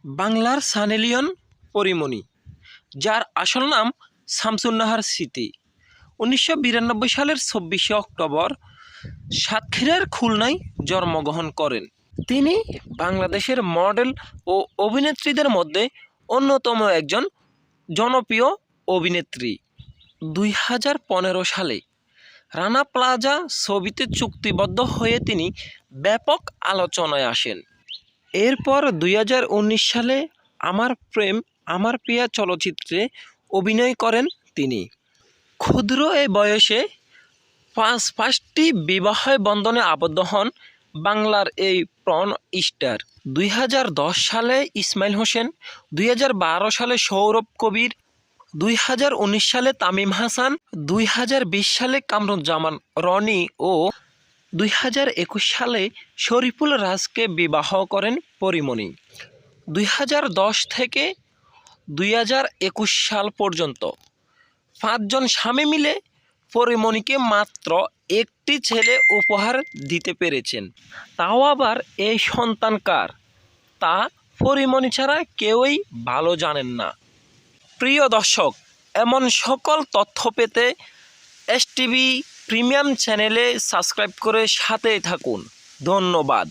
বাংলার সানি লিওন পরীমণি, যার আসল নাম শামসুন নাহার স্মৃতি, 1992 সালের 24শে অক্টোবর সাতক্ষীরার খুলনায় জন্মগ্রহণ করেন। তিনি বাংলাদেশের মডেল ও অভিনেত্রীদের মধ্যে অন্যতম একজন জনপ্রিয় অভিনেত্রী। 2015 সালে রানা প্লাজা ছবিতে চুক্তিবদ্ধ হয়ে তিনি ব্যাপক আলোচনায় আসেন। এরপর 2019 সালে আমার প্রেম আমার প্রিয়া চলচ্চিত্রে অভিনয় করেন তিনি। ক্ষুদ্র এই বয়সে পাঁচটি বিবাহ বন্ধনে আবদ্ধ হন বাংলার এই প্রন স্টার। 2010 সালে ইসমাইল হোসেন, 2012 সালে সৌরভ কবির, 2019 সালে তামিম হাসান, 2020 সালে কামরুজ্জামান রনি ও 2021 সালে শরীফুল রাজকে বিবাহ করেন পরীমণি। 2010 থেকে 2021 সাল পর্যন্ত 5 জন স্বামী মিলে পরীমণিকে মাত্র একটি ছেলে উপহার দিতে পেরেছেন। তাও আবার এই সন্তান কার, তা পরীমণি ছাড়া কেউই ভালো জানেন না। প্রিয় দর্শক, এমন সকল তথ্য পেতে এসটিভি প্রিমিয়াম চ্যানেলে সাবস্ক্রাইব করে সাথেই থাকুন। ধন্যবাদ।